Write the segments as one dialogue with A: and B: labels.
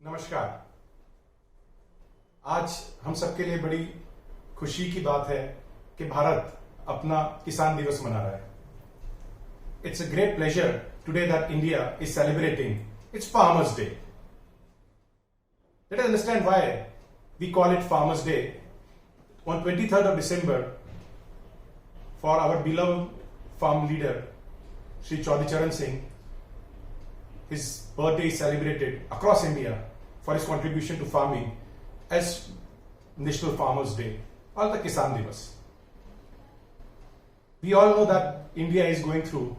A: नमस्कार। आज हम सबके लिए बड़ी खुशी की बात है कि भारत अपना किसान दिवस मना रहा है। It's a great pleasure today that India is celebrating its farmers day. Let us understand why we call it farmers day. On 23rd of December, for our beloved farm leader Shri Chaudhary Charan Singh, his birthday is celebrated across India for his contribution to farming as National Farmers Day or the Kisan Divas. We all know that India is going through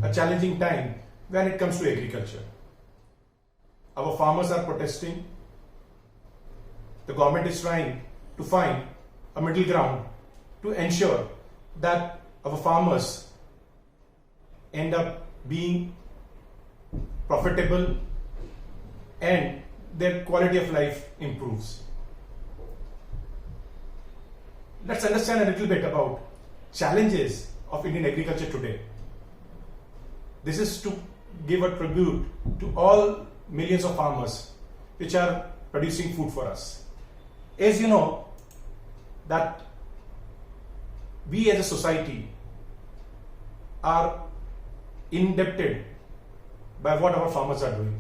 A: a challenging time when it comes to agriculture. Our farmers are protesting. The government is trying to find a middle ground to ensure that our farmers end up being profitable and their quality of life improves. Let's understand a little bit about challenges of Indian agriculture today. This is to give a tribute to all millions of farmers which are producing food for us. As you know that we as a society are indebted by what our farmers are doing.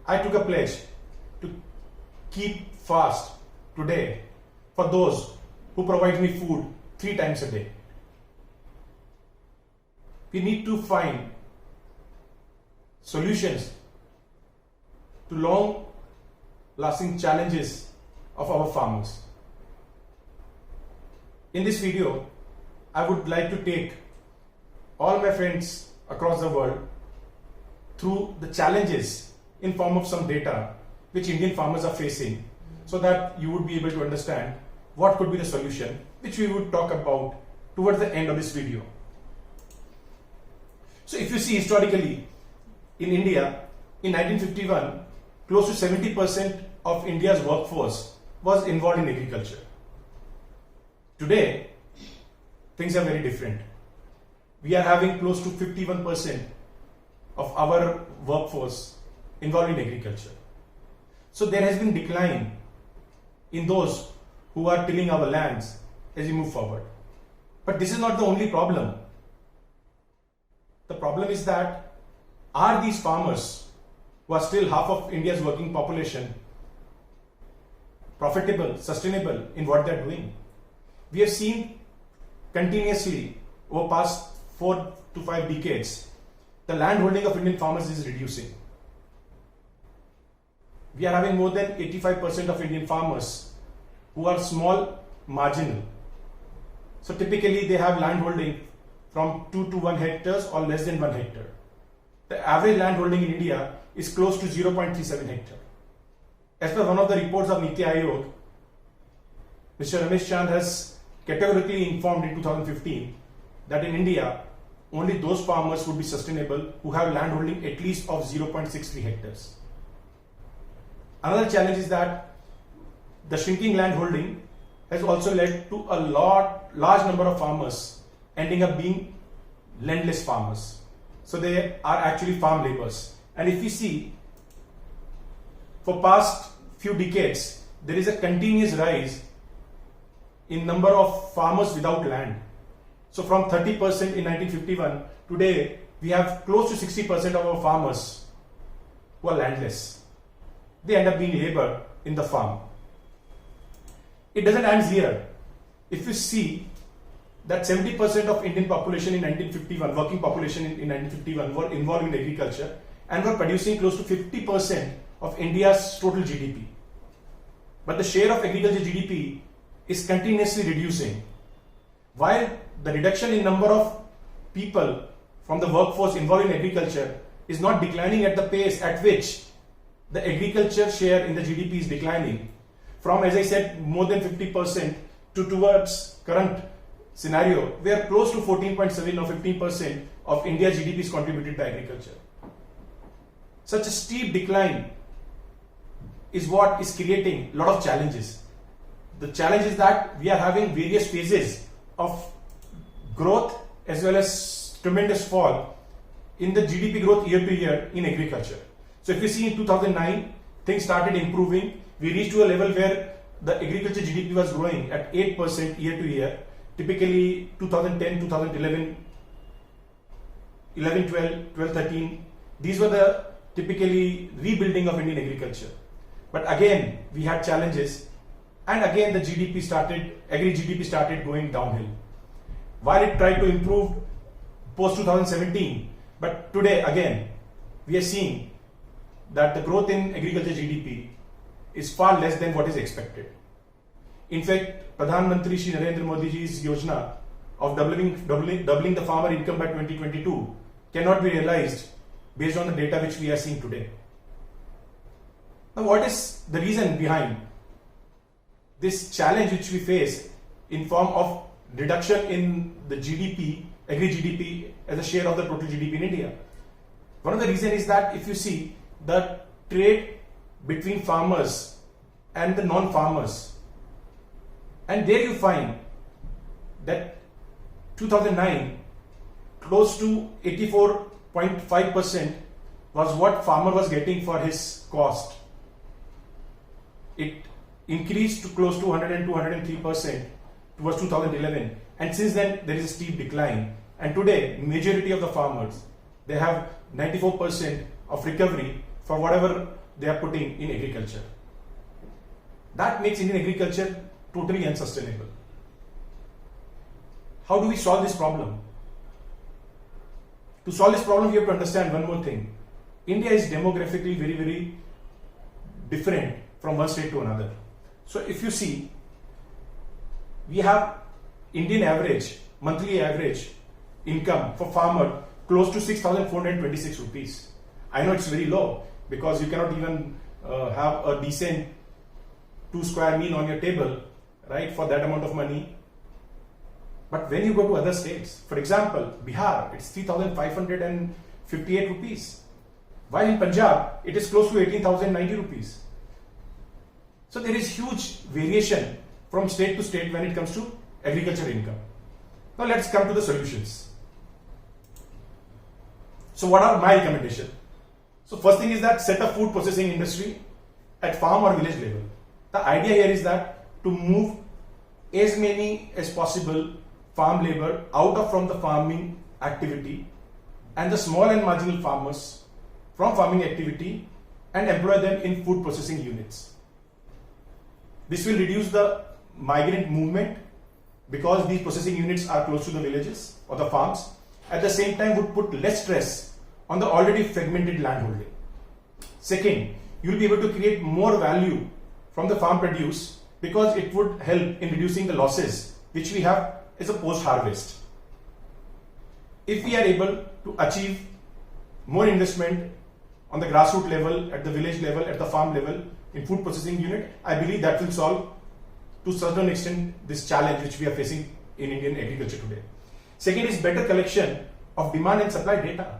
A: I took a pledge to keep fast today for those who provide me food 3 times a day. We need to find solutions to long lasting challenges of our farmers. In this video, I would like to take all my friends across the world through the challenges in form of some data which Indian farmers are facing, so that you would be able to understand what could be the solution, which we would talk about towards the end of this video. So if you see historically in India, in 1951, close to 70% of India's workforce was involved in agriculture. Today, things are very different. We are having close to 51% of our workforce involved in agriculture. So there has been decline in those who are tilling our lands as we move forward. But this is not the only problem. The problem is that are these farmers, who are still half of India's working population, profitable, sustainable in what they are doing? We have seen continuously over past 4 to 5 decades, the land holding of Indian farmers is reducing. We are having more than 85% of Indian farmers who are small, marginal. So typically they have land holding from 2 to 1 hectares or less than 1 hectare. The average land holding in India is close to 0.37 hectare. As per one of the reports of Niti Aayog, Mr. Ramesh Chand has categorically informed in 2015 that in India, only those farmers would be sustainable who have land holding at least of 0.63 hectares. Another challenge is that the shrinking land holding has also led to a large number of farmers ending up being landless farmers. So they are actually farm laborers. And if we see, for past few decades, there is a continuous rise in number of farmers without land. So from 30% in 1951, today we have close to 60% of our farmers who are landless. They end up being labor in the farm. It doesn't end here. If you see that 70% of Indian population in 1951, working population in 1951 were involved in agriculture and were producing close to 50% of India's total GDP. But the share of agriculture GDP is continuously reducing. While the reduction in number of people from the workforce involved in agriculture is not declining at the pace at which the agriculture share in the GDP is declining, from, as I said, more than 50% to towards current scenario where close to 14.7 or 15% of India's GDP is contributed by agriculture. Such a steep decline is what is creating a lot of challenges. The challenge is that we are having various phases of growth as well as tremendous fall in the GDP growth year to year in agriculture. So if you see in 2009, things started improving. We reached to a level where the agriculture GDP was growing at 8% year to year. Typically 2010, 2011, 11, 12, 12, 13, these were the typically rebuilding of Indian agriculture. But again, we had challenges, and again the agri GDP started going downhill. While it tried to improve post 2017, but today again, we are seeing that the growth in agriculture GDP is far less than what is expected. In fact, Pradhan Mantri Shri Narendra Modi ji's Yojana of doubling the farmer income by 2022 cannot be realized based on the data which we are seeing today. Now, what is the reason behind this challenge which we face in form of reduction in the GDP, agri GDP as a share of the total GDP in India? One of the reasons is that if you see the trade between farmers and the non-farmers, and there you find that 2009 close to 84.5% was what farmer was getting for his cost. It increased to close to 102, 103% towards 2011, and since then there is a steep decline, and today majority of the farmers, they have 94% of recovery for whatever they are putting in agriculture. That makes Indian agriculture totally unsustainable. How do we solve this problem? To solve this problem, we have to understand one more thing. India is demographically very, very different from one state to another. So if you see, we have Indian average, monthly average income for farmer close to 6,426 rupees. I know it's very low because you cannot even have a decent 2 square meal on your table, right, for that amount of money. But when you go to other states, for example, Bihar, it's 3,558 rupees. While in Punjab, it is close to 18,090 rupees. So there is huge variation from state to state when it comes to agriculture income. Now let's come to the solutions. So what are my recommendations? So first thing is that set up food processing industry at farm or village level. The idea here is that to move as many as possible farm labor out of from the farming activity and the small and marginal farmers from farming activity and employ them in food processing units. This will reduce the migrant movement because these processing units are close to the villages or the farms. At the same time, would put less stress on the already fragmented landholding. Second, you will be able to create more value from the farm produce because it would help in reducing the losses which we have as a post-harvest. If we are able to achieve more investment on the grassroots level, at the village level, at the farm level, in food processing unit, I believe that will solve to a certain extent this challenge which we are facing in Indian agriculture today. Second is better collection of demand and supply data.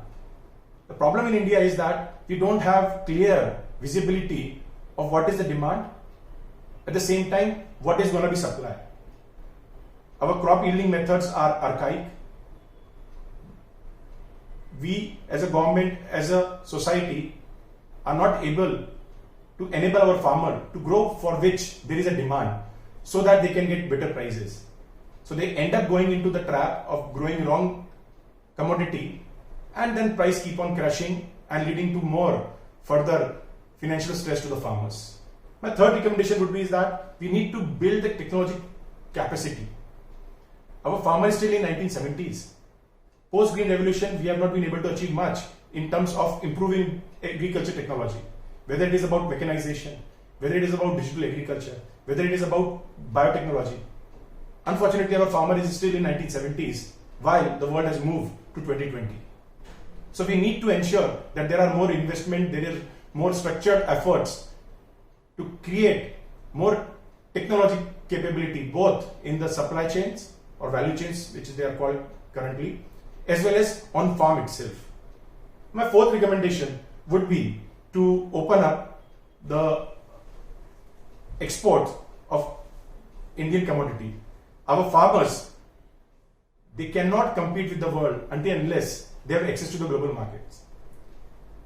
A: The problem in India is that we don't have clear visibility of what is the demand, at the same time what is going to be supply. Our crop yielding methods are archaic. We as a government, as a society, are not able to enable our farmer to grow for which there is a demand so that they can get better prices. So they end up going into the trap of growing wrong commodity, and then price keep on crashing and leading to more further financial stress to the farmers. My third recommendation would be is that we need to build the technology capacity. Our farmer is still in 1970s. Post Green Revolution, we have not been able to achieve much in terms of improving agriculture technology. Whether it is about mechanization, whether it is about digital agriculture, whether it is about biotechnology. Unfortunately, our farmer is still in 1970s while the world has moved to 2020. So we need to ensure that there are more investment, there is more structured efforts to create more technology capability both in the supply chains or value chains, which they are called currently, as well as on farm itself. My fourth recommendation would be to open up the export of Indian commodity. Our farmers, they cannot compete with the world until unless they have access to the global markets.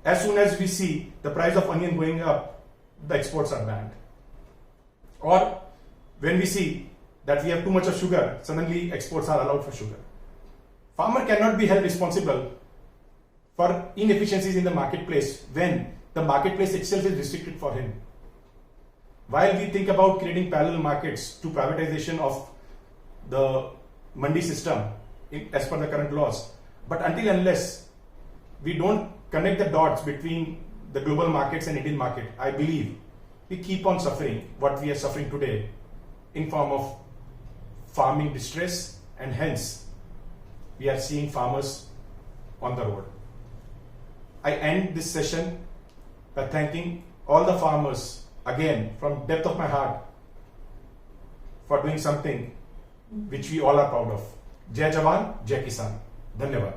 A: as soon as we see the price of onion going up, the exports are banned. Or when we see that we have too much of sugar, suddenly exports are allowed for sugar. Farmer cannot be held responsible for inefficiencies in the marketplace when the marketplace itself is restricted for him. While we think about creating parallel markets to privatization of the mandi system as per the current laws, but until unless we don't connect the dots between the global markets and Indian market, I believe we keep on suffering what we are suffering today in form of farming distress, and hence we are seeing farmers on the road. I end this session by thanking all the farmers again from depth of my heart for doing something which we all are proud of. Jai Jawan, Jai Kisan. Dhanyavad.